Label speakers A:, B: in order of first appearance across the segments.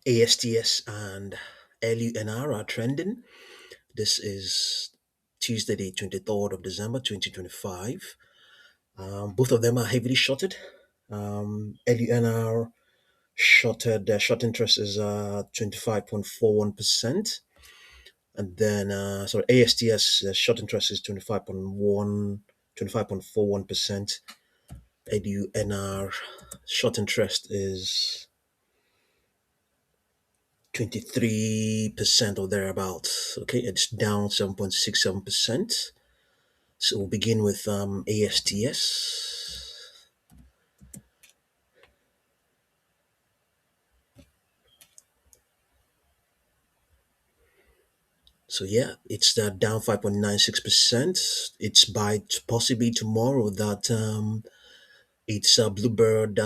A: ASTS and LUNR are trending. This is Tuesday, the 23rd of December, 2025. Both of them are heavily shorted. LUNR shorted, short interest is 25.41%. And then, sorry, ASTS short interest is 25.41%. LUNR short interest is 23% or thereabouts. Okay, it's down 7.67%. So we'll begin with ASTS. So yeah, it's down 5.96%. It's by possibly tomorrow that it's a Bluebird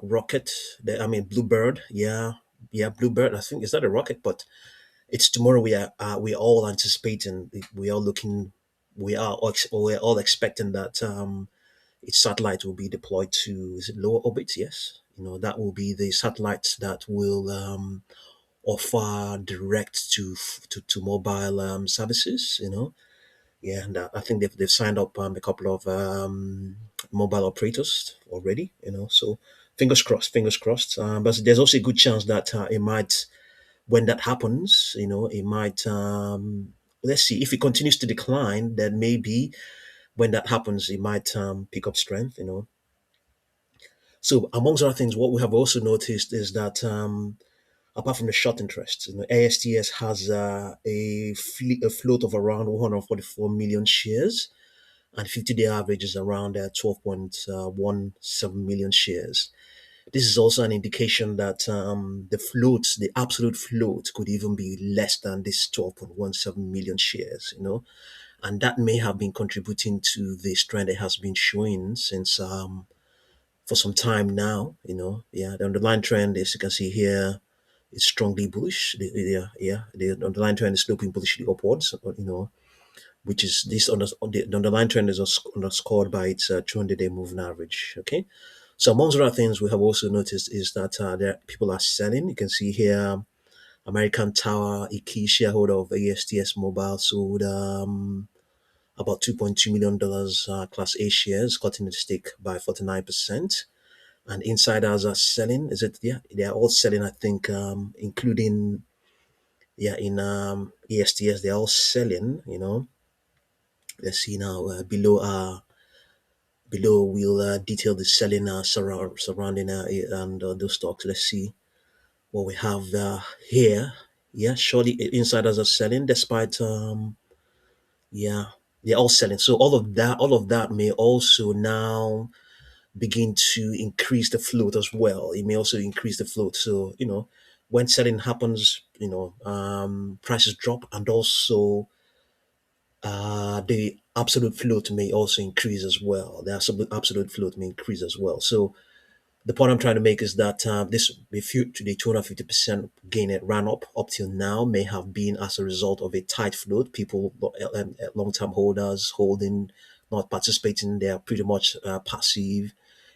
A: rocket. Bluebird. Yeah, yeah, Bluebird. I think is that a rocket, but it's tomorrow. We are all anticipating. We are looking. We're all expecting that its satellite will be deployed to, is it lower orbit? Yes, that will be the satellites that will offer direct to mobile services. Yeah, and I think they've signed up a couple of mobile operators already. So fingers crossed, fingers crossed. But there's also a good chance that it might, when that happens, it might. Let's see, if it continues to decline, then maybe when that happens, it might pick up strength. So, amongst other things, what we have also noticed is that apart from the short interest, ASTS has a float of around 144 million shares, and 50-day average is around 12.17 million shares. This is also an indication that the absolute float, could even be less than this 12.17 million shares. And that may have been contributing to this trend it has been showing since for some time now. Yeah, the underlying trend, as you can see here, is strongly bullish. The underlying trend is sloping bullishly upwards. Which is the underlying trend is underscored by its 200-day moving average. Okay, so amongst other things we have also noticed is that there people are selling. You can see here, American Tower, a key shareholder of ASTS Mobile, sold about $2.2 million Class A shares, cutting the stake by 49%. And insiders are selling. Is it? Yeah, they are all selling. I think, including, yeah, in ASTS, they're all selling. Let's see now. Below we'll detail the selling surrounding and those stocks. Let's see what we have here. Yeah, surely insiders are selling despite yeah, they're all selling. So all of that may also now begin to increase the float as well. It may also increase the float. So when selling happens, prices drop, and also the absolute float may also increase as well. The absolute float may increase as well. So the point I'm trying to make is that this the 250% gain it ran up till now may have been as a result of a tight float. People, long-term holders holding, not participating, they are pretty much passive.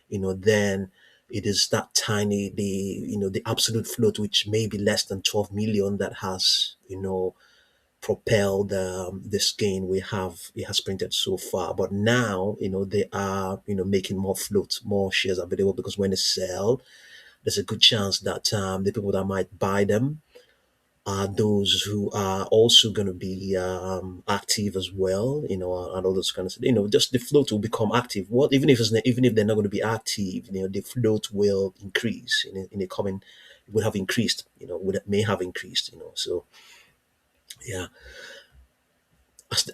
A: Then it is that tiny, the absolute float, which may be less than 12 million, that has propelled this gain we have it has printed so far. But now they are making more float, more shares available, because when they sell, there's a good chance that the people that might buy them are those who are also going to be active as well, and all those kind of, just the float will become active. What even if they're not going to be active, the float will increase in a coming, would have increased, may have increased, so yeah.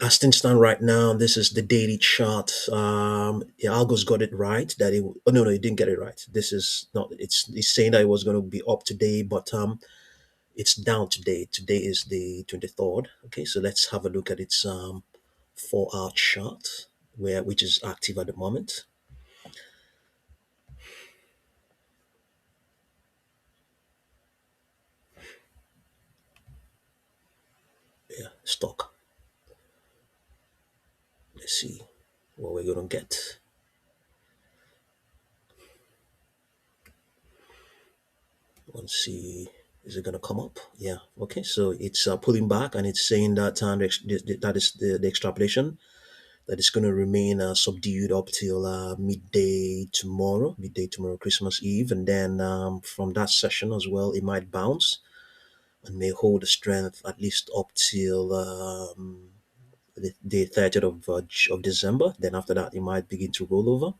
A: As things stand right now, this is the daily chart. Yeah, Algo's got it right that it. Oh no, it didn't get it right. This is not. It's saying that it was going to be up today, but it's down today. Today is the 23rd. Okay, so let's have a look at its 4-hour chart, which is active at the moment. Yeah, stock. Let's see what we're gonna get. Let's see. Is it going to come up? Yeah. Okay. So it's pulling back and it's saying that that is the extrapolation that is going to remain subdued up till midday tomorrow, Christmas Eve, and then from that session as well, it might bounce and may hold the strength at least up till the 30th of December. Then after that, it might begin to roll over.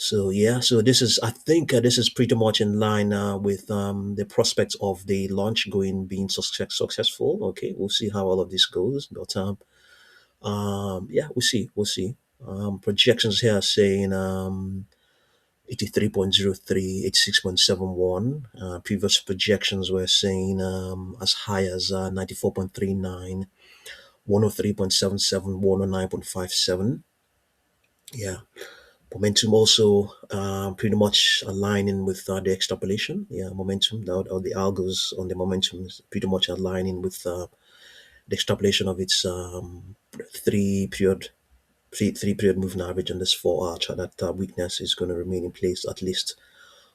A: So yeah, so this is I think this is pretty much in line with the prospects of the launch being successful. Okay, we'll see how all of this goes, but yeah, we'll see. Projections here are saying 83.03, 86.71. Previous projections were saying as high as 94.39, 103.77, 109.57. Yeah. Momentum also pretty much aligning with the extrapolation. Yeah, momentum or the algos on the momentum is pretty much aligning with the extrapolation of its three period three period moving average on this 4 hour chart. That weakness is going to remain in place at least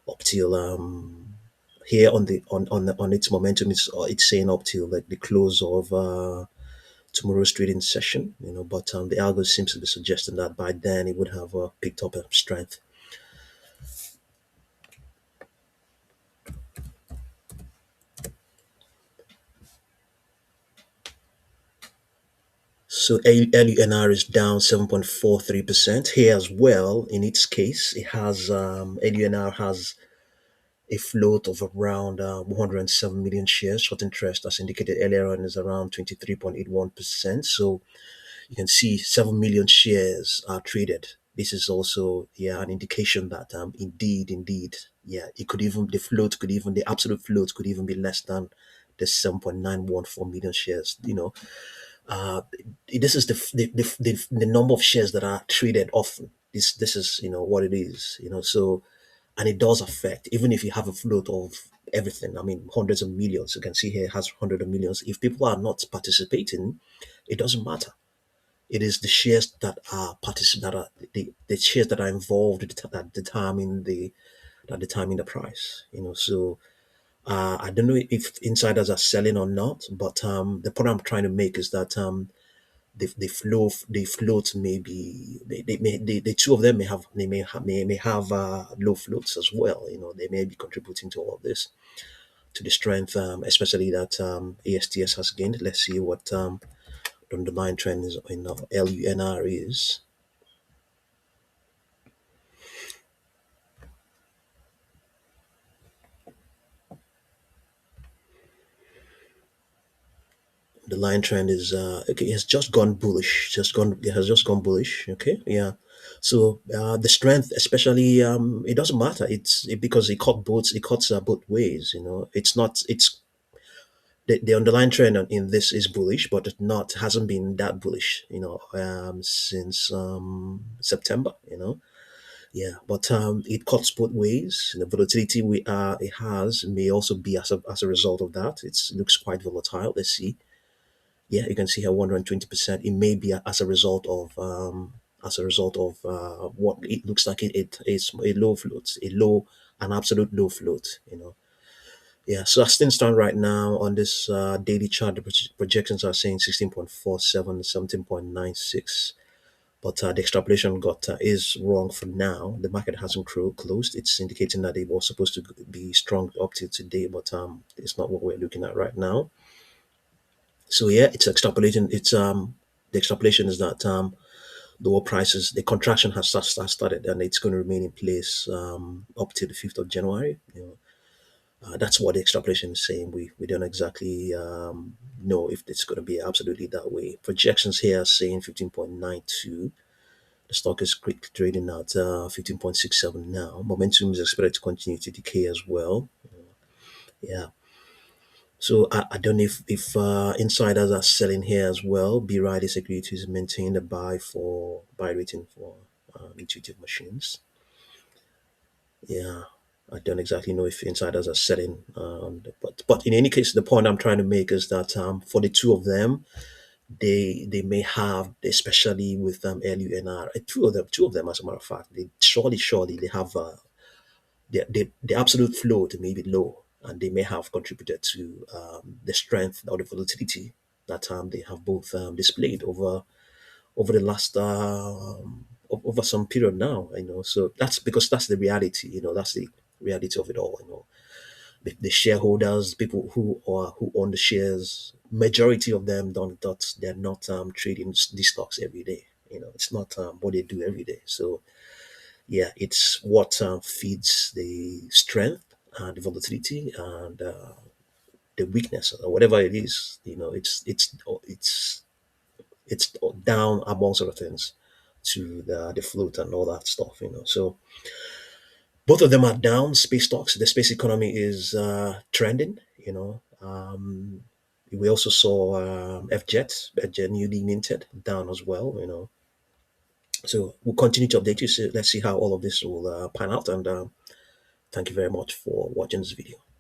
A: up till here on its momentum. It's saying up till like the close of tomorrow's trading session. But the algo seems to be suggesting that by then it would have picked up strength. So LUNR is down 7.43% here as well. In its case, it has LUNR has a float of around 107 million shares. Short interest, as indicated earlier on, is around 23.81%. So you can see 7 million shares are traded. This is also an indication that indeed, yeah, it could even the absolute float could even be less than the 7.914 million shares. Uh, this is the number of shares that are traded often. This is what it is. So and it does affect even if you have a float of everything. I mean, hundreds of millions. You can see here it has hundreds of millions. If people are not participating, it doesn't matter. It is the shares that are that are the shares that are involved that determine the price. So I don't know if insiders are selling or not, but the point I'm trying to make is that the float may be the two of them may have low floats as well. They may be contributing to all of this, to the strength, especially that ASTS has gained. Let's see what the underlying trend is in LUNR is. The line trend is okay. It has just gone bullish. It has just gone bullish. Okay, yeah. So the strength, especially, it doesn't matter. Because it cuts both ways. It's not. It's the underlying trend in this is bullish, but it not hasn't been that bullish. Since September. Yeah, but it cuts both ways. The volatility it has may also be as a result of that. It looks quite volatile. Let's see. Yeah, you can see here 120%. It may be as a result of what it looks like. It is a low float, an absolute low float. Yeah. So as things stand right now on this daily chart, the projections are saying 16.47, 17.96. But the extrapolation got is wrong for now. The market hasn't closed. It's indicating that it was supposed to be strong up till today, but it's not what we're looking at right now. So yeah, it's extrapolating. It's the extrapolation is that lower prices, the contraction has started, and it's going to remain in place up to the 5th of January. That's what the extrapolation is saying. We don't exactly know if it's going to be absolutely that way. Projections here are saying 15.92. The stock is quickly trading at 15.67 now. Momentum is expected to continue to decay as well. Yeah. So I don't know if insiders are selling here as well. B. Riley Securities maintained a buy rating for intuitive machines. Yeah, I don't exactly know if insiders are selling, but in any case, the point I'm trying to make is that for the two of them, they may have, especially with LUNR, two of them as a matter of fact, they surely they have the absolute float may be low, and they may have contributed to the strength or the volatility that they have both displayed over the last over some period now. So that's because that's the reality. That's the reality of it all. The shareholders, people who own the shares, majority of them don't that they're not trading these stocks every day. It's not what they do every day. So yeah, it's what feeds the strength and the volatility and the weakness or whatever it is. It's down amongst other things to the float and all that stuff. So both of them are down. Space stocks, the space economy is trending. We also saw FJet newly minted down as well. So we'll continue to update you. So let's see how all of this will pan out. And thank you very much for watching this video.